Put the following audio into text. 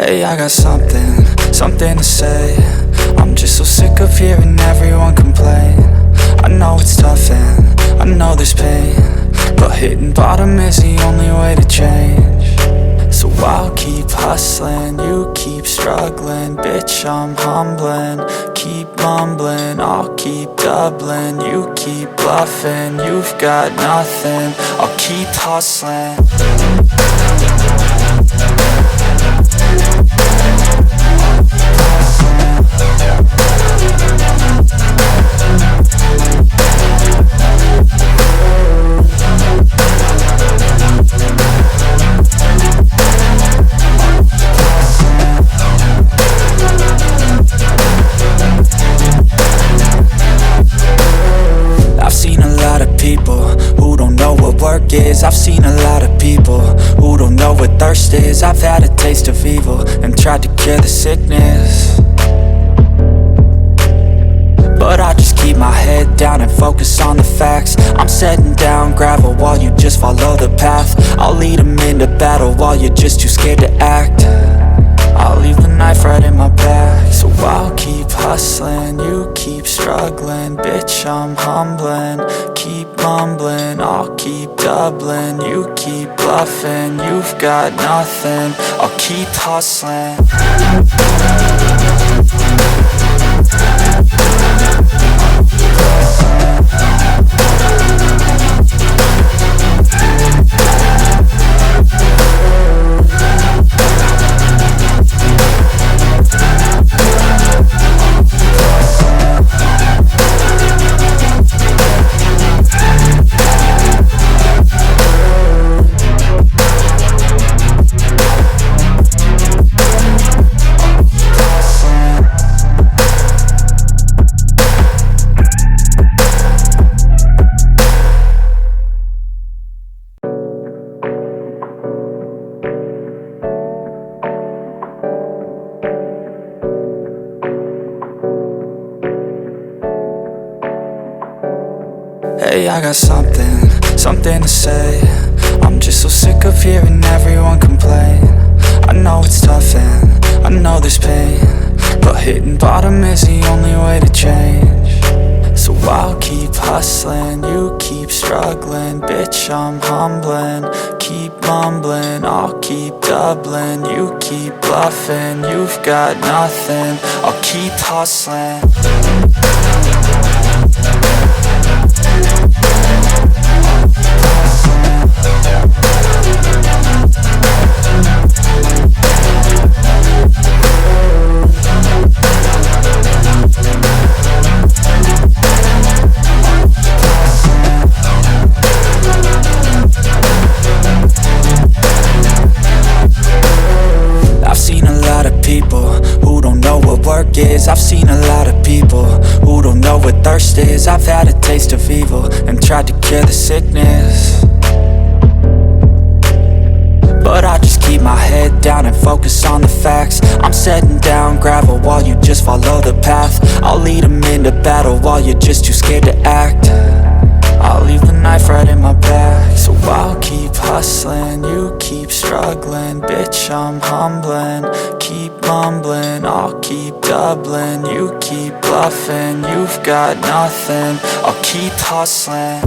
Hey, I got something to say. I'm just so sick of hearing everyone complain. I know it's tough and I know there's pain, but hitting bottom is the only way to change. So I'll keep hustling, you keep struggling. Bitch, I'm humbling, keep mumbling. I'll keep doubling, you keep bluffing. You've got nothing, I'll keep hustling. I've seen a lot of people who don't know what work is. I've seen a lot of people who don't know what thirst is. I've had a taste of evil and tried to cure the sickness, but I just keep my head down and focus on the facts. I'm setting down gravel while you just follow the path. I'll lead them into battle while you're just too scared to act. I'll leave the knife right in my back. So I'll keep hustling, you keep struggling. Bitch, I'm humbling, keep mumbling. I'll keep doubling, you keep bluffing. You've got nothing, I'll keep hustling. Hey, I got something to say. I'm just so sick of hearing everyone complain. I know it's tough and I know there's pain, but hitting bottom is the only way to change. So I'll keep hustling, you keep struggling. Bitch, I'm humbling, keep mumbling. I'll keep doubling, you keep bluffing. You've got nothing, I'll keep hustling. I've seen a lot of people who don't know what work is. I've seen a lot of people who don't know what thirst is. I've had a taste of evil and tried to cure the sickness, but I just keep my head down and focus on the facts. I'm setting down gravel while you just follow the path. I'll lead them into battle while you're just too scared to act. I'll leave the knife right in my back. So I'll keep hustling, you keep struggling. Bitch, I'm humbling, keep mumbling. I'll keep doubling, you keep bluffing. You've got nothing, I'll keep hustling.